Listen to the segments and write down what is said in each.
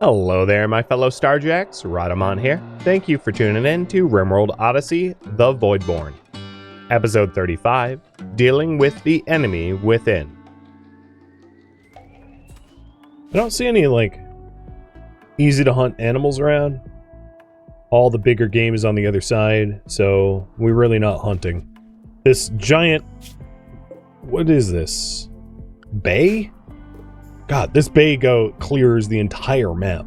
Hello there, my fellow Starjacks. Rhadamant here. Thank you for tuning in to RimWorld Odyssey, The Voidborn. Episode 35, Dealing with the Enemy Within. I don't see any, easy to hunt animals around. All the bigger game is on the other side, so we're really not hunting. This giant... What is this? Bay? God, this bay clears the entire map.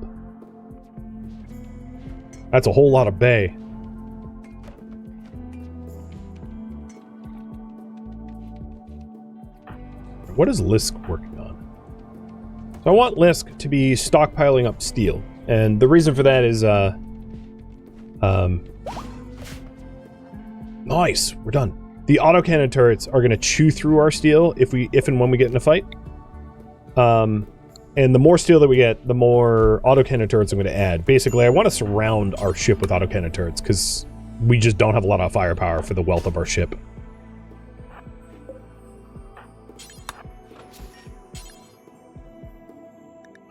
That's a whole lot of bay. What is Lisk working on? So I want Lisk to be stockpiling up steel. And the reason for that is, nice, we're done. The autocannon turrets are going to chew through our steel if and when we get in a fight. And the more steel that we get, the more autocannon turrets I'm going to add. Basically, I want to surround our ship with autocannon turrets, because we just don't have a lot of firepower for the wealth of our ship.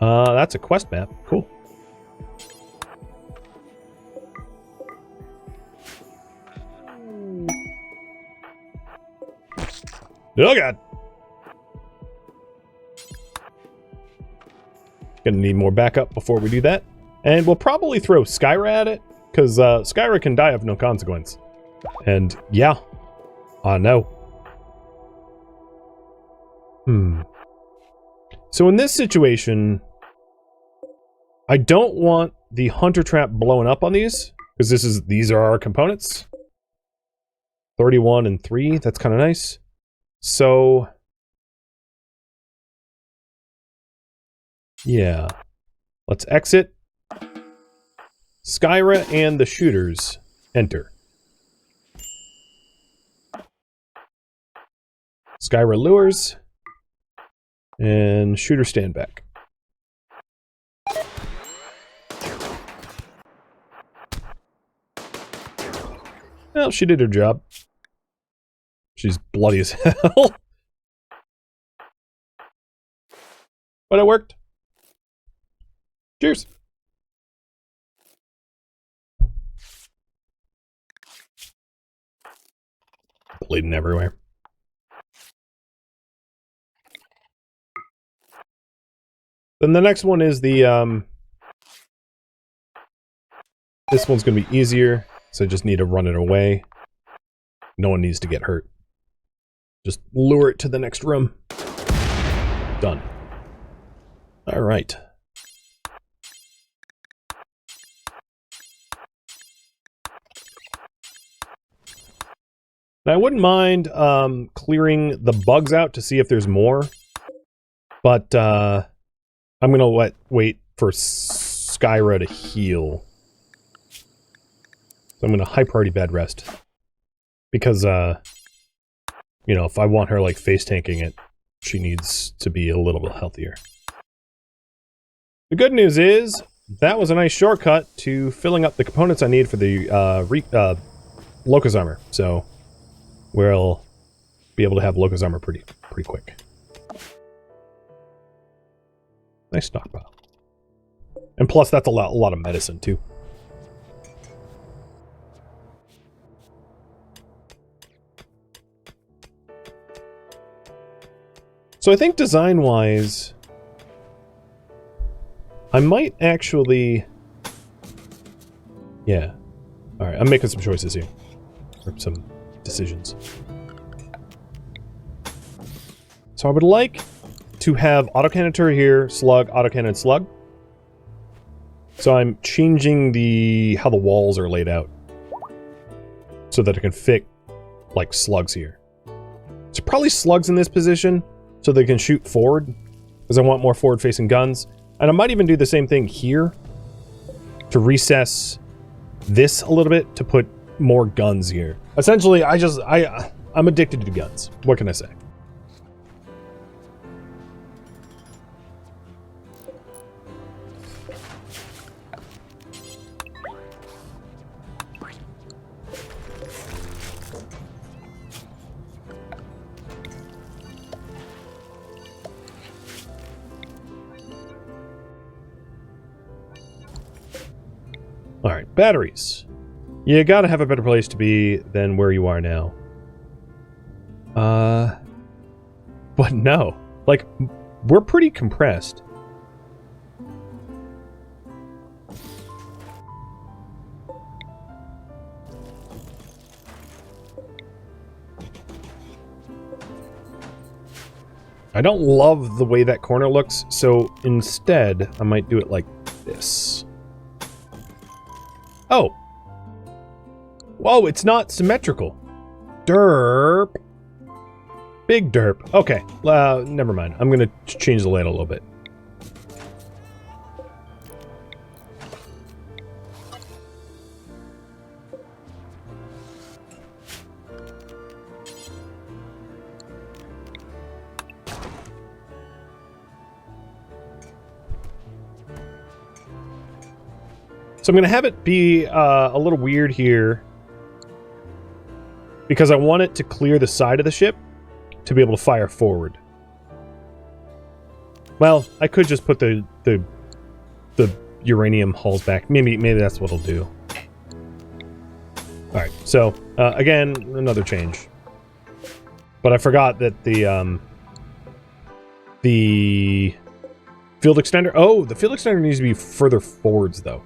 That's a quest map. Cool. Oh god! Gonna need more backup before we do that. And we'll probably throw Skyra at it, because Skyra can die of no consequence. And yeah. No. So in this situation, I don't want the hunter trap blowing up on these, because these are our components. 31 and 3, that's kind of nice. So... yeah. Let's exit. Skyra and the shooters enter. Skyra lures. And shooter stand back. Well, she did her job. She's bloody as hell. But it worked. Cheers. Bleeding everywhere. Then the next one is the, this one's going to be easier, so I just need to run it away. No one needs to get hurt. Just lure it to the next room. Done. Alright. Now, I wouldn't mind clearing the bugs out to see if there's more, but I'm gonna wait for Skyra to heal. So I'm gonna high priority bed rest, because you know, if I want her face tanking it, she needs to be a little bit healthier. The good news is that was a nice shortcut to filling up the components I need for the Locust armor. So. We'll be able to have Locust armor pretty quick. Nice stockpile. And plus, that's a lot of medicine, too. So I think design-wise, I might actually... yeah. Alright, I'm making some choices here. Or some... decisions. So I would like to have autocannon turret here, slug, autocannon, slug. So I'm changing how the walls are laid out so that it can fit slugs here. So probably slugs in this position so they can shoot forward, because I want more forward-facing guns. And I might even do the same thing here to recess this a little bit to put more guns here. Essentially, I'm addicted to guns. What can I say? Alright, batteries. You gotta have a better place to be than where you are now. But no. Like, we're pretty compressed. I don't love the way that corner looks, so instead, I might do it like this. Oh. Whoa, it's not symmetrical. Derp. Big derp. Okay, never mind. I'm gonna change the layout a little bit. So I'm going to have it be a little weird here because I want it to clear the side of the ship to be able to fire forward. Well, I could just put the uranium hulls back. Maybe that's what I'll do. All right. So again, another change. But I forgot that the field extender. Oh, the field extender needs to be further forwards though.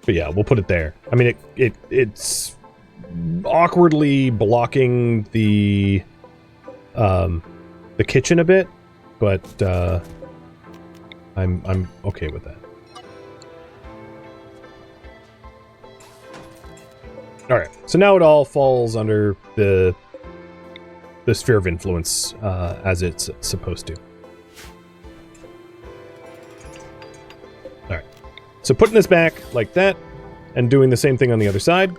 But yeah, we'll put it there. I mean, it's awkwardly blocking the kitchen a bit, but I'm okay with that. All right, so now it all falls under the sphere of influence as it's supposed to. So putting this back like that, and doing the same thing on the other side.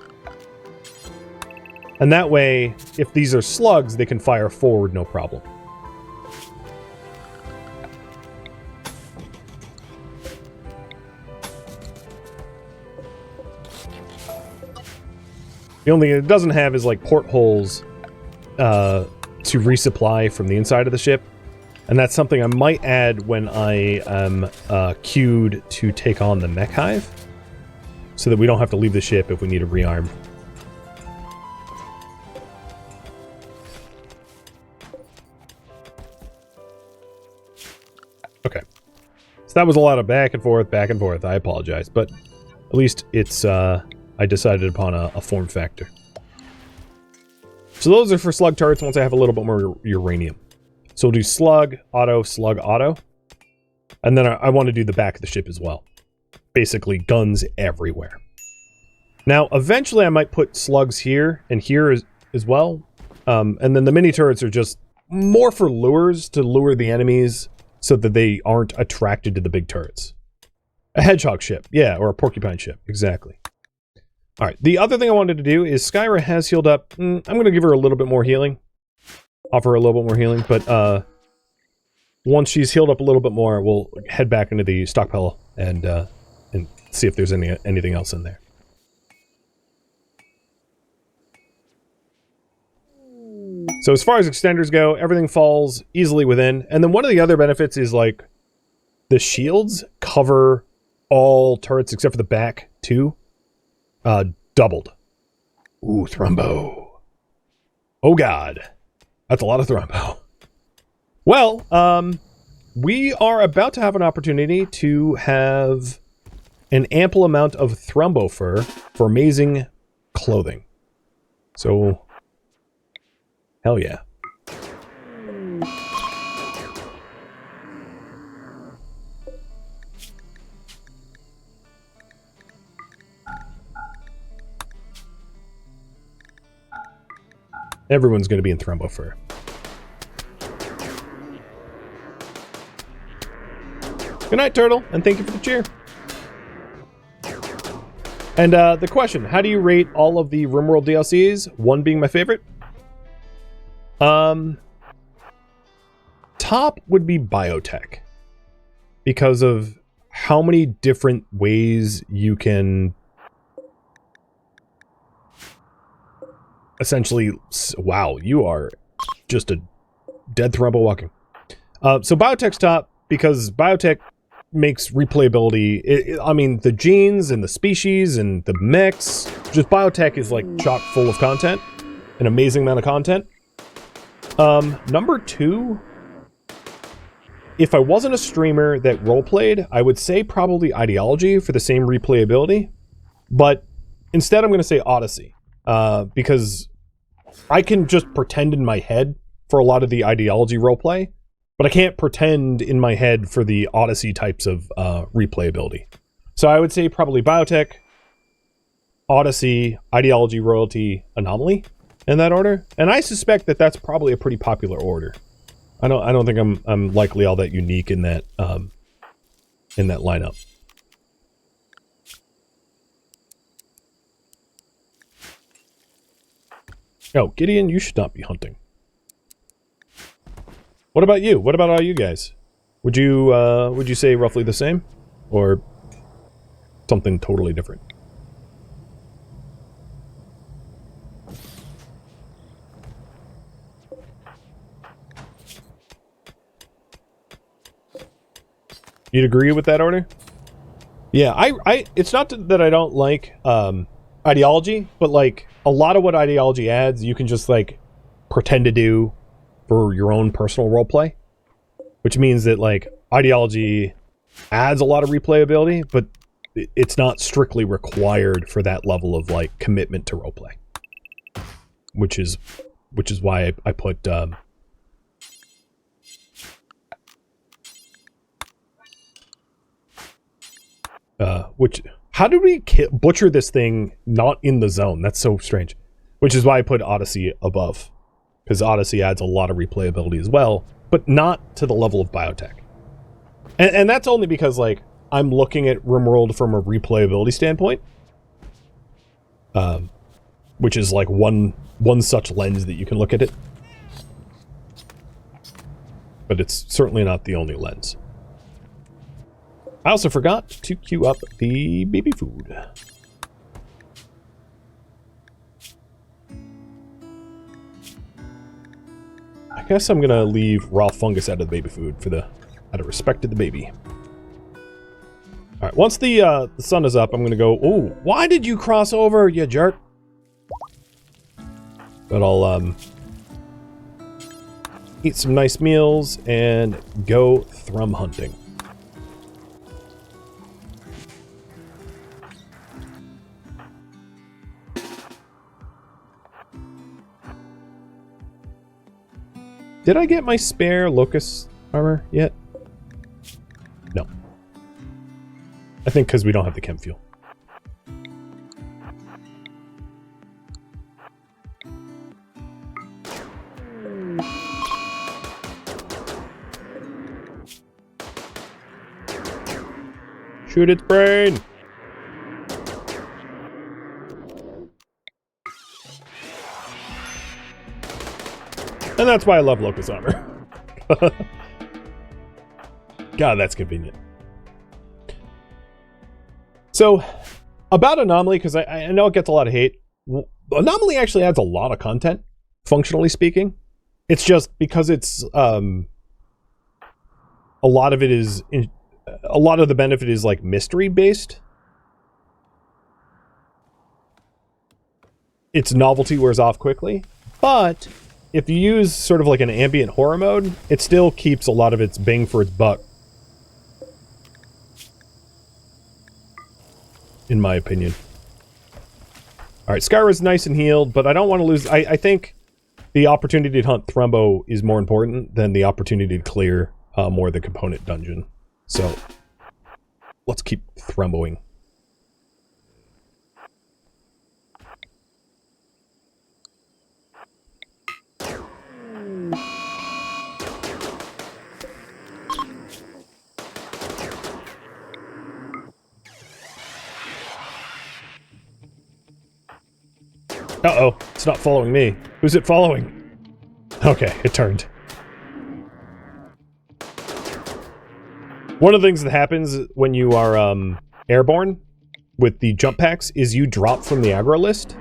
And that way, if these are slugs, they can fire forward no problem. The only thing it doesn't have is like portholes to resupply from the inside of the ship. And that's something I might add when I am queued to take on the mech hive, so that we don't have to leave the ship if we need to rearm. Okay. So that was a lot of back and forth, back and forth. I apologize, but at least it's, I decided upon a form factor. So those are for slug turrets once I have a little bit more uranium. So we'll do slug, auto, and then I want to do the back of the ship as well. Basically, guns everywhere. Now, eventually I might put slugs here and here as well. And then the mini turrets are just more for lures to lure the enemies so that they aren't attracted to the big turrets. A hedgehog ship, yeah, or a porcupine ship, exactly. All right, the other thing I wanted to do is Skyra has healed up. I'm going to give her a little bit more healing. Offer her a little bit more healing, but once she's healed up a little bit more, we'll head back into the stockpile and see if there's anything else in there. So as far as extenders go, everything falls easily within. And then one of the other benefits is like the shields cover all turrets except for the back too. Doubled. Ooh, Thrumbo. Oh god. That's a lot of Thrumbo. Well, we are about to have an opportunity to have an ample amount of Thrumbo fur for amazing clothing. So, hell yeah. Everyone's going to be in Thrumbo fur. Good night, Turtle, and thank you for the cheer. And the question, how do you rate all of the RimWorld DLCs? 1 being my favorite. Top would be biotech. Because of how many different ways you can essentially... Wow, you are just a dead Thrumbo walking. So biotech's top, because biotech makes replayability. I mean, the genes and the species and the mechs. Just biotech is like chock full of content, an amazing amount of content. Number 2, if I wasn't a streamer that roleplayed, I would say probably Ideology for the same replayability. But instead, I'm going to say Odyssey, because I can just pretend in my head for a lot of the Ideology roleplay, but I can't pretend in my head for the Odyssey types of replayability. So I would say probably Biotech, Odyssey, Ideology, Royalty, Anomaly, in that order. And I suspect that that's probably a pretty popular order. I don't think I'm likely all that unique in that lineup. Oh, Gideon, you should not be hunting. What about you? What about all you guys? Would you say roughly the same, or something totally different? You'd agree with that order? Yeah, it's not that I don't like Ideology, but like a lot of what Ideology adds, you can just like pretend to do for your own personal roleplay, which means that like Ideology adds a lot of replayability, but it's not strictly required for that level of like commitment to roleplay, which is why I put how did we butcher this thing not in the zone? That's so strange. Which is why I put Odyssey above, because Odyssey adds a lot of replayability as well, but not to the level of Biotech. And that's only because like I'm looking at RimWorld from a replayability standpoint, which is like one such lens that you can look at it, but it's certainly not the only lens. I also forgot to queue up the baby food. I guess I'm gonna leave raw fungus out of the baby food out of respect to the baby. All right, once the sun is up, I'm gonna go. Oh, why did you cross over, you jerk? But I'll eat some nice meals and go thrum hunting. Did I get my spare locust armor yet? No. I think because we don't have the chem fuel. Shoot its brain! And that's why I love Locust Armor. God, that's convenient. So, about Anomaly, because I know it gets a lot of hate. Anomaly actually adds a lot of content, functionally speaking. It's just because it's a lot of the benefit is like mystery based. Its novelty wears off quickly, but if you use sort of like an ambient horror mode, it still keeps a lot of its bang for its buck. In my opinion. Alright, Skyra's nice and healed, but I don't want to lose... I think the opportunity to hunt Thrumbo is more important than the opportunity to clear more of the component dungeon. So, let's keep Thrumboing. Uh-oh, it's not following me. Who's it following? Okay, it turned. One of the things that happens when you are airborne with the jump packs is you drop from the aggro list,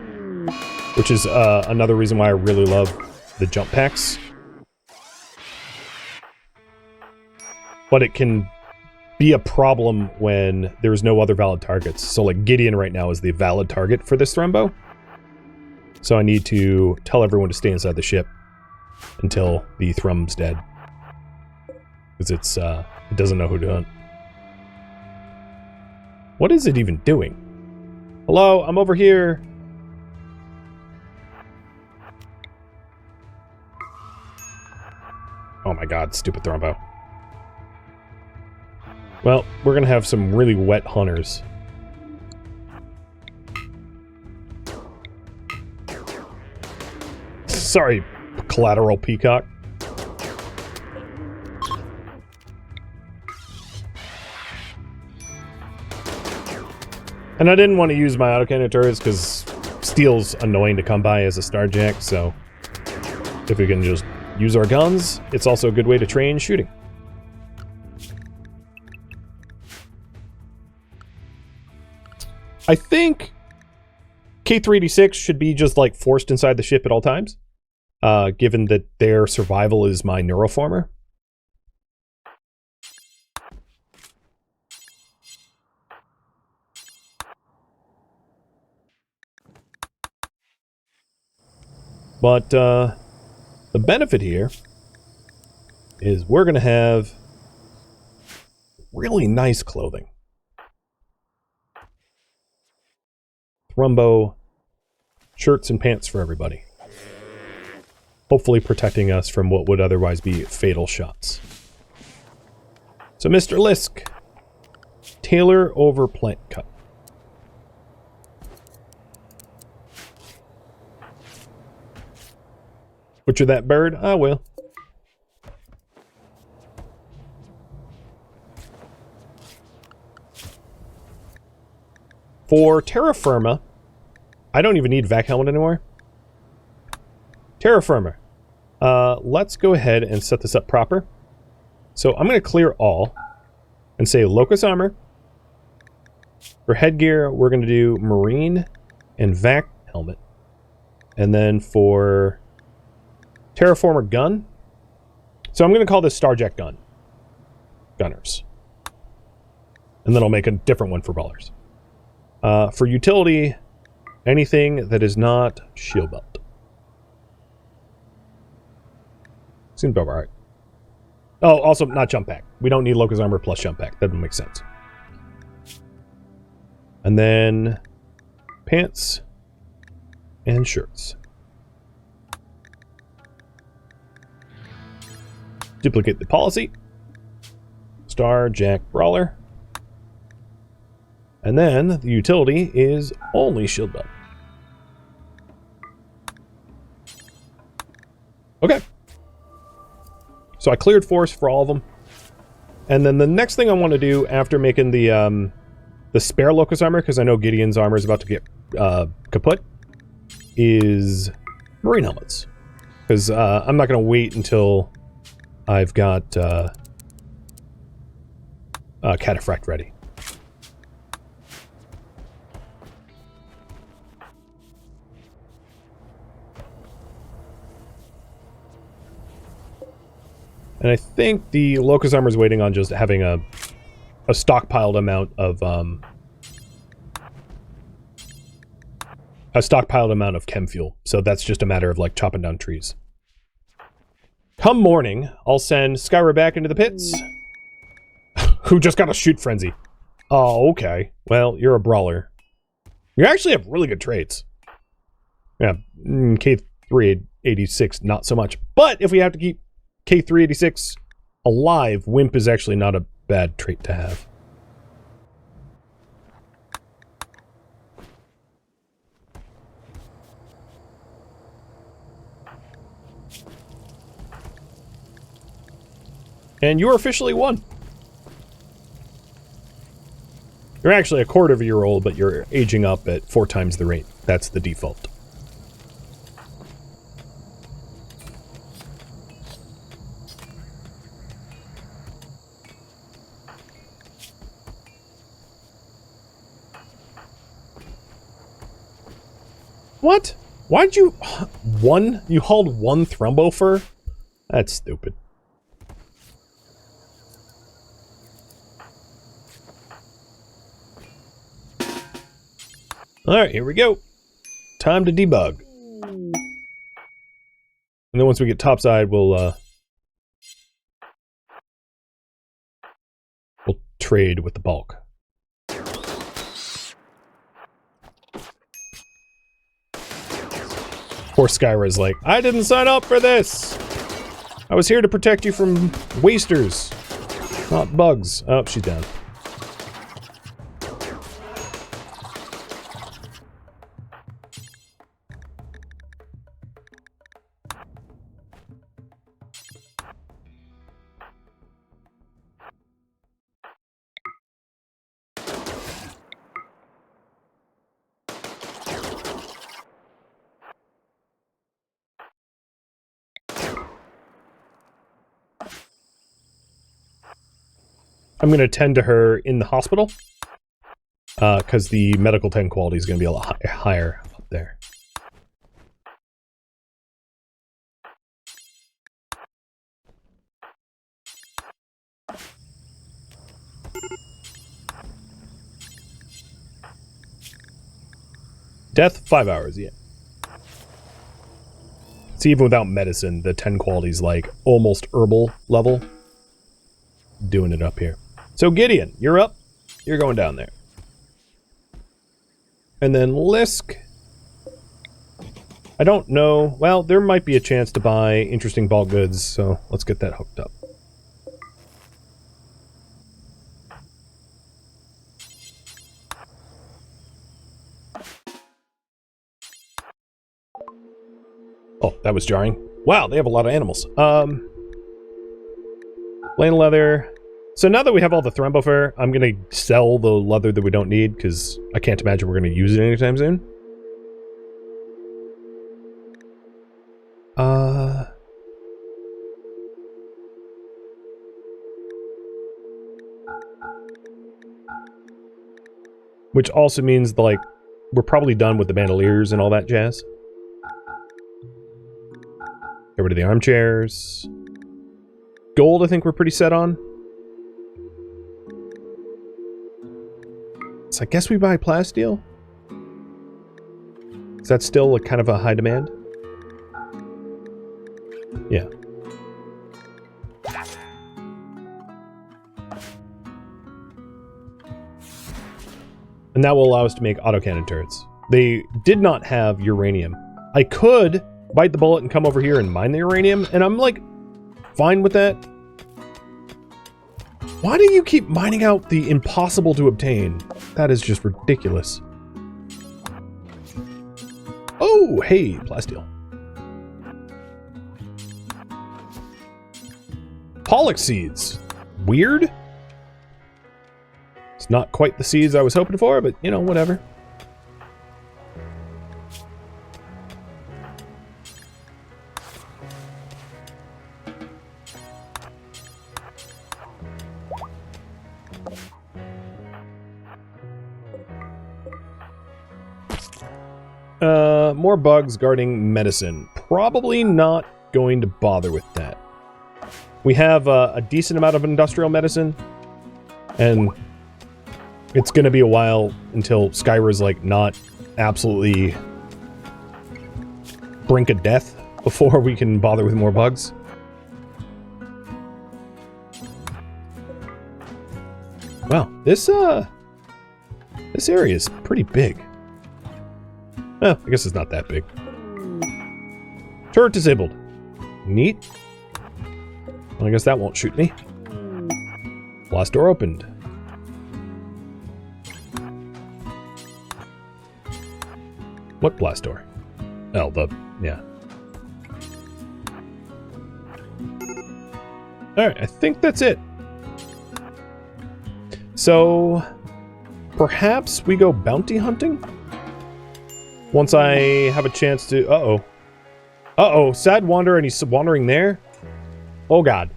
which is another reason why I really love the jump packs. But it can be a problem when there's no other valid targets. So like Gideon right now is the valid target for this Thrumbo. So I need to tell everyone to stay inside the ship until the Thrum's dead. Because it doesn't know who to hunt. What is it even doing? Hello, I'm over here. Oh my god, stupid Thrumbo. Well, we're gonna have some really wet hunters. Sorry, collateral peacock. And I didn't want to use my autocannon turrets because steel's annoying to come by as a Starjack, so if we can just use our guns, it's also a good way to train shooting. I think K386 should be just like forced inside the ship at all times, given that their survival is my neuroformer. But the benefit here is we're going to have really nice clothing. Thrumbo shirts and pants for everybody. Hopefully protecting us from what would otherwise be fatal shots. So Mr. Lisk, tailor over plant cut. Butcher that bird? I will. For terra firma, I don't even need vac helmet anymore. Terra firma. Let's go ahead and set this up proper. So I'm going to clear all and say locus armor. For headgear, we're going to do marine and vac helmet. And then for terraformer gun. So I'm going to call this Starjack gun. Gunners. And then I'll make a different one for brawlers. For utility, anything that is not shield belt. Seems about right. Oh, also not jump pack. We don't need locus armor plus jump pack. That doesn't make sense. And then pants and shirts. Duplicate the policy. Starjack brawler. And then the utility is only shield belt. Okay. So I cleared force for all of them. And then the next thing I want to do after making the spare locus armor, because I know Gideon's armor is about to get kaput, is marine helmets. Because I'm not going to wait until I've got cataphract ready. And I think the locus armor is waiting on just having a stockpiled amount of chem fuel. So that's just a matter of like chopping down trees. Come morning, I'll send Skyra back into the pits. Who just got a shoot frenzy. Oh, okay. Well, you're a brawler. You actually have really good traits. Yeah, K386, not so much. But if we have to keep K386 alive, Wimp is actually not a bad trait to have. And you're officially one. You're actually a quarter of a year old, but you're aging up at 4 times the rate. That's the default. What? Why'd you... You hauled one Thrumbo fur? That's stupid. Alright, here we go. Time to debug. And then once we get topside, we'll trade with the bulk. Poor Skyra's like, I didn't sign up for this! I was here to protect you from wasters, not bugs. Oh, she's down. I'm going to tend to her in the hospital, because the medical 10 quality is going to be a lot higher up there. Death, 5 hours, yeah. See, even without medicine, the 10 quality is like almost herbal level. Doing it up here. So Gideon, you're up. You're going down there. And then Lisk. I don't know. Well, there might be a chance to buy interesting bulk goods, so let's get that hooked up. Oh, that was jarring. Wow, they have a lot of animals. Plain leather. So now that we have all the Thrumbo fur, I'm going to sell the leather that we don't need, because I can't imagine we're going to use it anytime soon. Which also means, like, we're probably done with the bandoliers and all that jazz. Get rid of the armchairs. Gold, I think we're pretty set on. So I guess we buy plasteel? Is that still a kind of a high demand? Yeah. And that will allow us to make autocannon turrets. They did not have uranium. I could bite the bullet and come over here and mine the uranium, and I'm like, fine with that. Why do you keep mining out the impossible to obtain? That is just ridiculous. Oh, hey, plasteel. Pollock seeds. Weird. It's not quite the seeds I was hoping for, but, you know, whatever. More bugs guarding medicine. Probably not going to bother with that. We have a decent amount of industrial medicine, and it's going to be a while until Skyra's like not absolutely brink of death before we can bother with more bugs. Wow, this area is pretty big. Well, I guess it's not that big. Turret disabled. Neat. Well, I guess that won't shoot me. Blast door opened. What blast door? Oh, yeah. Alright, I think that's it. So, perhaps we go bounty hunting? Once I have a chance to... Uh-oh. Uh-oh, sad wanderer, and he's wandering there? Oh, God.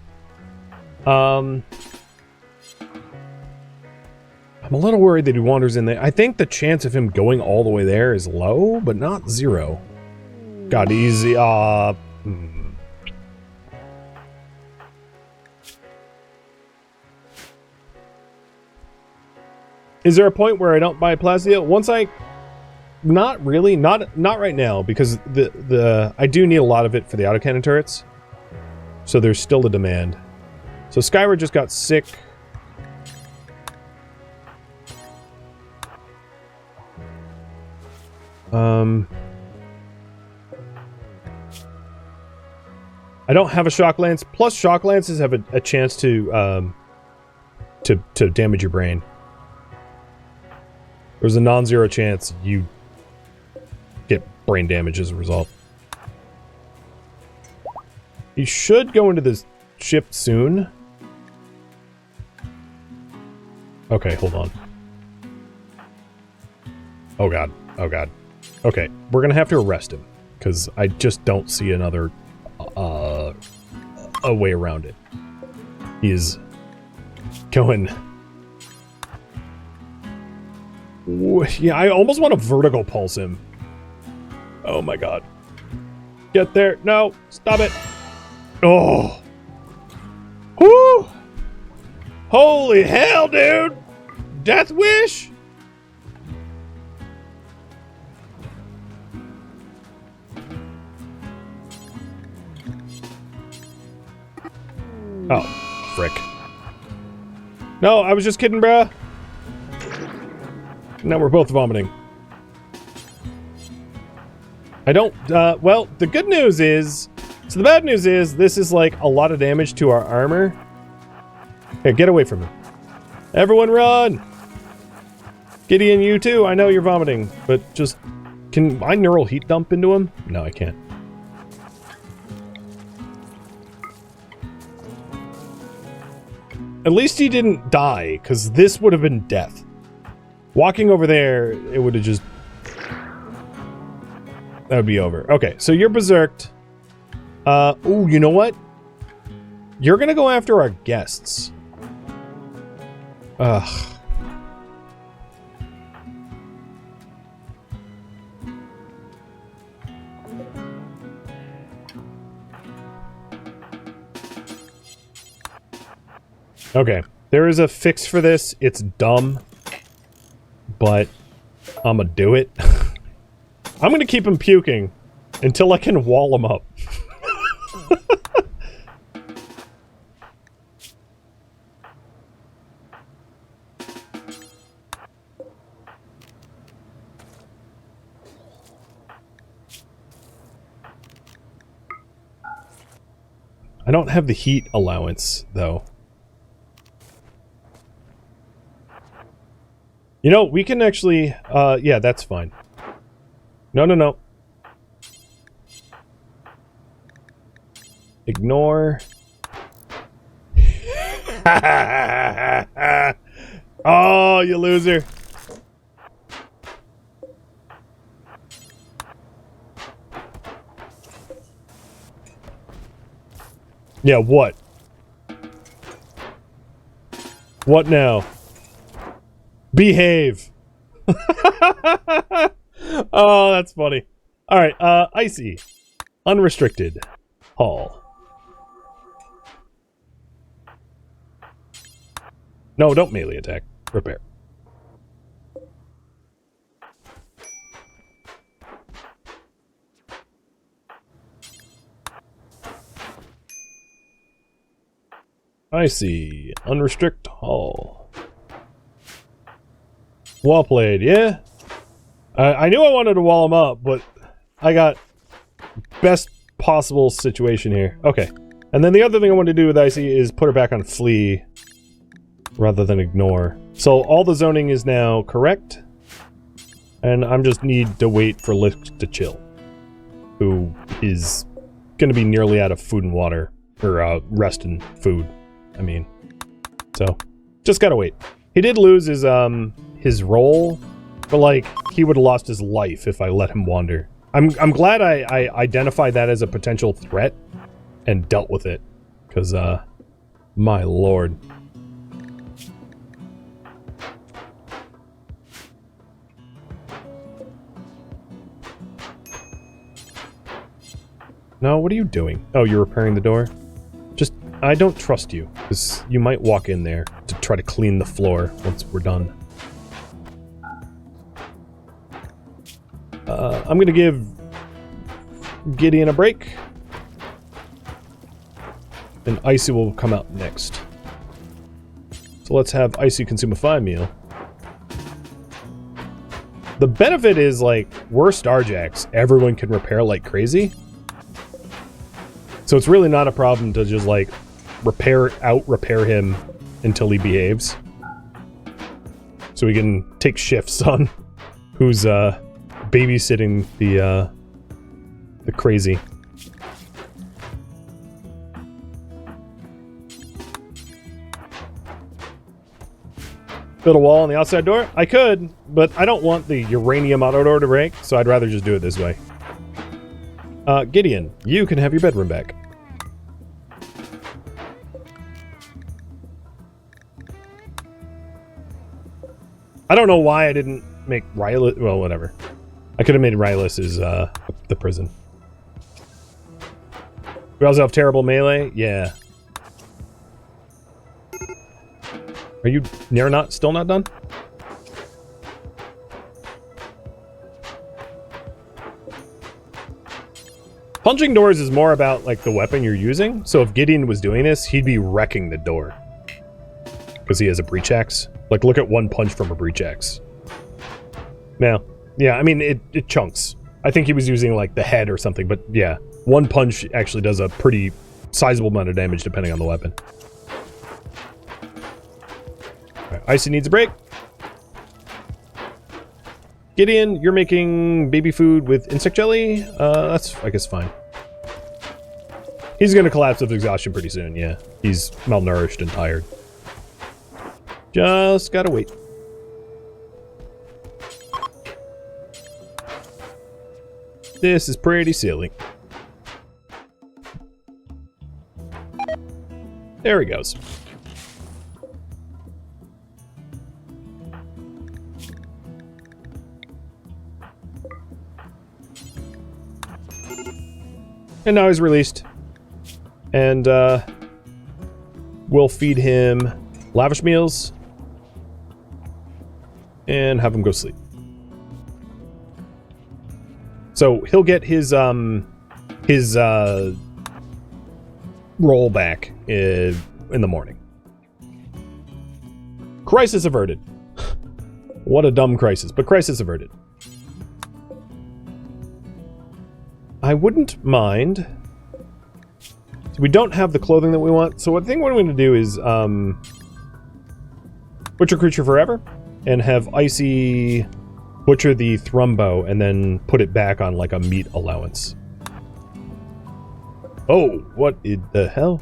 I'm a little worried that he wanders in there. I think the chance of him going all the way there is low, but not zero. God, easy. Is there a point where I don't buy plasteel? Once I Not really. Not right now, because I do need a lot of it for the autocannon turrets. So there's still a demand. So Skyward just got sick. I don't have a shock lance. Plus, shock lances have a chance to damage your brain. There's a non-zero chance you get brain damage as a result. You should go into this ship soon. Okay, hold on. Oh god. Oh god. Okay, we're gonna have to arrest him, because I just don't see another a way around it. He is going... Ooh, yeah, I almost want to vertical pulse him. Oh my god. Get there. No, stop it. Oh. Whoo! Holy hell, dude! Death wish? Oh, frick. No, I was just kidding, bruh. Now we're both vomiting. I don't, well, the good news is... So the bad news is, this is like a lot of damage to our armor. Here, get away from him. Everyone run! Gideon, you too. I know you're vomiting, but just... Can I neural heat dump into him? No, I can't. At least he didn't die, because this would have been death. Walking over there, it would have just... That would be over. Okay, so you're berserked. Ooh, you know what? You're gonna go after our guests. Ugh. Okay, there is a fix for this. It's dumb, but I'm gonna do it. I'm gonna keep him puking until I can wall him up. I don't have the heat allowance, though. You know, we can actually, yeah, that's fine. No, no, no. Ignore. Oh, you loser. Yeah, what? What now? Behave. Oh, that's funny. Alright, Icy. Unrestricted. Hall. No, don't melee attack. Repair. Icy. Unrestrict Hall. Well played, yeah? I knew I wanted to wall him up, but I got best possible situation here. Okay. And then the other thing I want to do with Icy is put her back on Flee rather than Ignore. So all the zoning is now correct. And I'm just need to wait for Lick to chill. Who is going to be nearly out of food and water. Or rest and food, I mean. So, just gotta wait. He did lose his role, but like, he would have lost his life if I let him wander. I'm glad I identified that as a potential threat and dealt with it, because my lord. No, what are you doing? Oh, you're repairing the door? Just, I don't trust you, because you might walk in there to try to clean the floor once we're done. I'm going to give Gideon a break. And Icy will come out next. So let's have Icy consume a 5 meal. The benefit is, like, we're Starjacks. Everyone can repair like crazy. So it's really not a problem to just, like, repair him until he behaves. So we can take shifts on who's, babysitting the crazy. Build a wall on the outside door? I could, but I don't want the uranium auto door to break, so I'd rather just do it this way. Gideon, you can have your bedroom back. I don't know why I didn't make Rylus... Well, whatever. I could have made Rylus as the prison. We also have terrible melee? Yeah. Are you still not done? Punching doors is more about, like, the weapon you're using. So if Gideon was doing this, he'd be wrecking the door. Because he has a breach axe. Like, look at one punch from a breach axe. Now, yeah, I mean, it chunks. I think he was using, like, the head or something, but yeah. One punch actually does a pretty sizable amount of damage depending on the weapon. Icy needs a break. Gideon, you're making baby food with insect jelly? That's, I guess, fine. He's gonna collapse with exhaustion pretty soon, yeah. He's malnourished and tired. Just gotta wait. This is pretty silly. There he goes. And now he's released. And we'll feed him lavish meals and have him go sleep. So he'll get his roll back in the morning. Crisis averted. What a dumb crisis, but crisis averted. I wouldn't mind. So we don't have the clothing that we want. So I think what I'm going to do is butcher creature forever and have Icy butcher the Thrumbo and then put it back on like a meat allowance. Oh, what in the hell?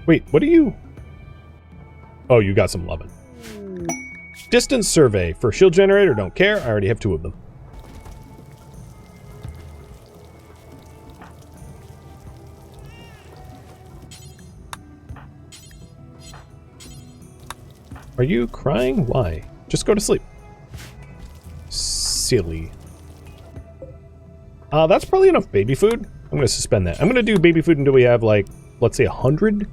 Wait, what are you? Oh, you got some lovin'. Distance survey for shield generator, don't care. I already have 2 of them. Are you crying? Why? Just go to sleep. Silly. That's probably enough baby food. I'm going to suspend that. I'm going to do baby food until we have, like, let's say 100.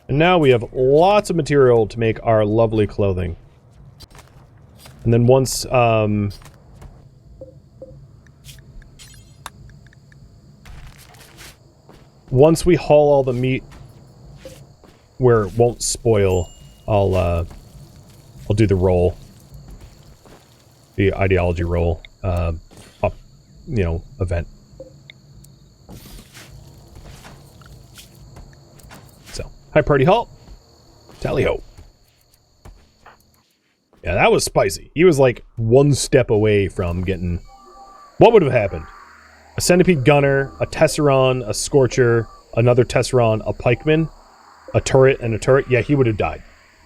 And now we have lots of material to make our lovely clothing. And then once, once we haul all the meat where it won't spoil, I'll do the roll. The ideology roll, event. Hi, party halt. Tally ho. Yeah, that was spicy. He was like 1 step away from getting... What would have happened? A centipede gunner, a tesseron, a scorcher, another tesseron, a pikeman, a turret, and a turret. Yeah, he would have died.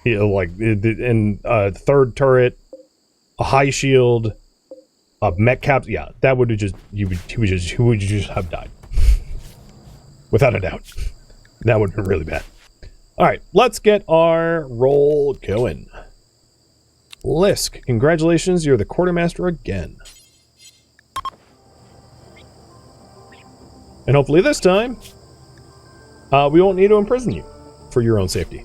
You know, like, and third turret, a high shield, a mech cap. Yeah, that would have just, he would just have died. Without a doubt. That would have been really bad. Alright, let's get our roll going. Lisk, congratulations, you're the quartermaster again. And hopefully this time, we won't need to imprison you for your own safety.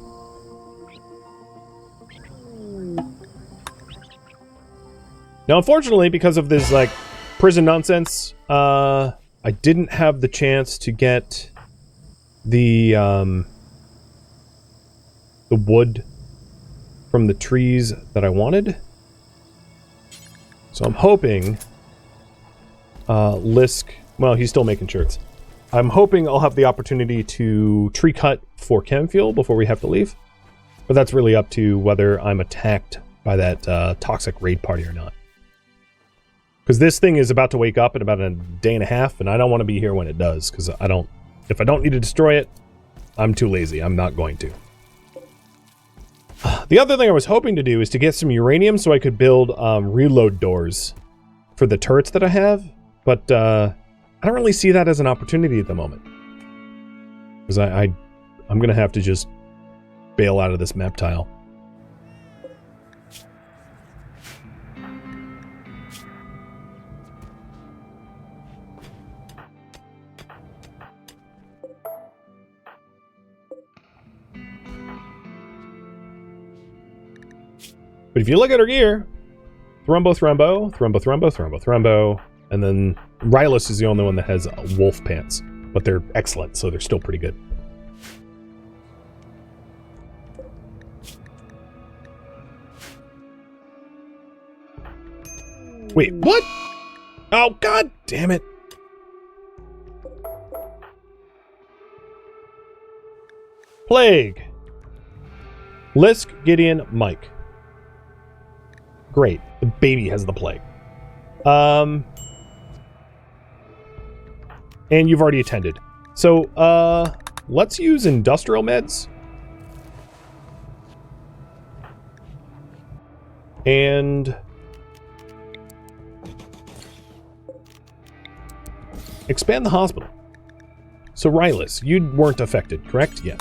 Now, unfortunately, because of this, like, prison nonsense, I didn't have the chance to get the wood from the trees that I wanted. So I'm hoping Lisk, well, he's still making shirts. I'm hoping I'll have the opportunity to tree cut for chem fuel before we have to leave. But that's really up to whether I'm attacked by that toxic raid party or not. Because this thing is about to wake up in about a day and a half, and I don't want to be here when it does, because if I don't need to destroy it, I'm too lazy. I'm not going to. The other thing I was hoping to do is to get some uranium so I could build reload doors for the turrets that I have, but I don't really see that as an opportunity at the moment. Because I'm going to have to just bail out of this map tile. But if you look at her gear, Thrumbo, Thrumbo, Thrumbo, Thrumbo, Thrumbo, Thrumbo, and then Rylus is the only one that has wolf pants. But they're excellent, so they're still pretty good. Wait, what? Oh, god damn it. Plague. Lisk, Gideon, Mike. Great. The baby has the plague. And you've already attended. So, let's use industrial meds. And expand the hospital. So Rylus, you weren't affected, correct? Yeah.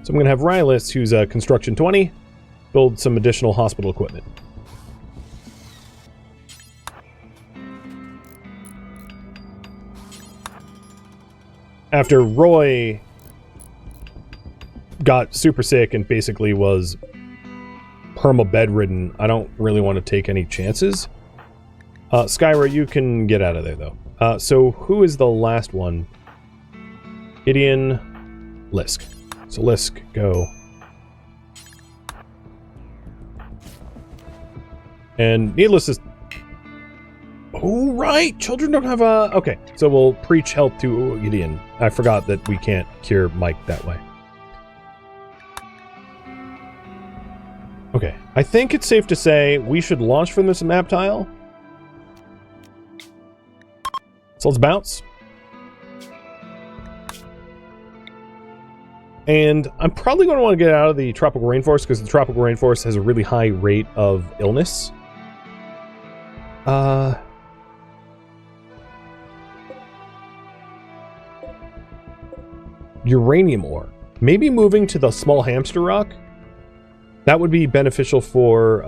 So I'm going to have Rylus, who's a construction 20, build some additional hospital equipment. After Roy got super sick and basically was perma-bedridden, I don't really want to take any chances. Skyra, you can get out of there, though. So who is the last one? Gideon, Lisk. So Lisk, go. And needless to... Oh, right! Children don't have a... Okay, so we'll preach health to Gideon. I forgot that we can't cure Mike that way. Okay, I think it's safe to say we should launch from this map tile. So let's bounce. And I'm probably going to want to get out of the tropical rainforest because the tropical rainforest has a really high rate of illness. Uranium ore. Maybe moving to the small hamster rock. That would be beneficial for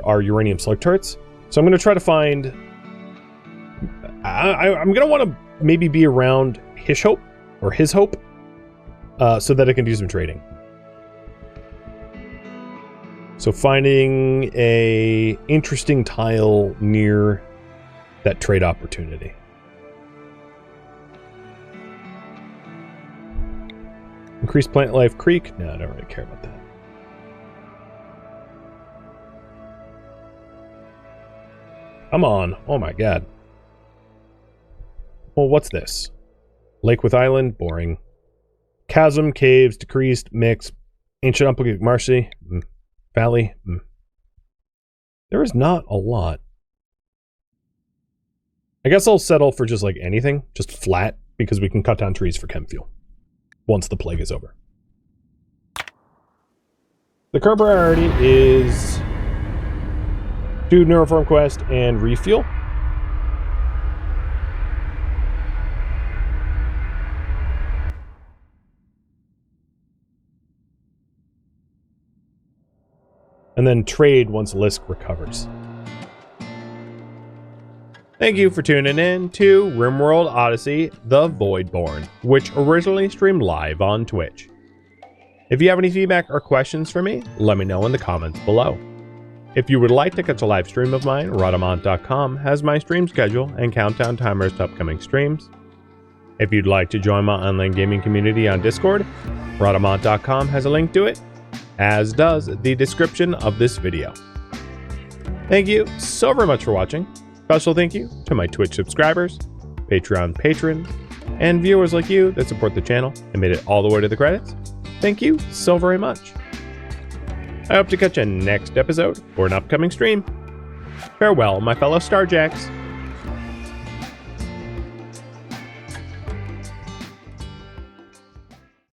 our uranium slug turrets. So I'm going to try to find... I'm going to want to maybe be around His Hope, or His Hope, so that I can do some trading. So finding a interesting tile near that trade opportunity. Increase plant life creek? No, I don't really care about that. Come on. Oh my god. Well, what's this? Lake with island? Boring. Chasm, caves, decreased, mix, ancient unpublic marshy, valley. There is not a lot. I guess I'll settle for just like anything, just flat, because we can cut down trees for chem fuel once the plague is over. The current priority is do Neuroform quest and refuel. And then trade once Lisk recovers. Thank you for tuning in to RimWorld Odyssey, The Voidborn, which originally streamed live on Twitch. If you have any feedback or questions for me, let me know in the comments below. If you would like to catch a live stream of mine, Rhadamant.com has my stream schedule and countdown timers to upcoming streams. If you'd like to join my online gaming community on Discord, Rhadamant.com has a link to it, as does the description of this video. Thank you so very much for watching. Special thank you to my Twitch subscribers, Patreon patrons, and viewers like you that support the channel and made it all the way to the credits. Thank you so very much. I hope to catch you next episode or an upcoming stream. Farewell, my fellow Starjacks.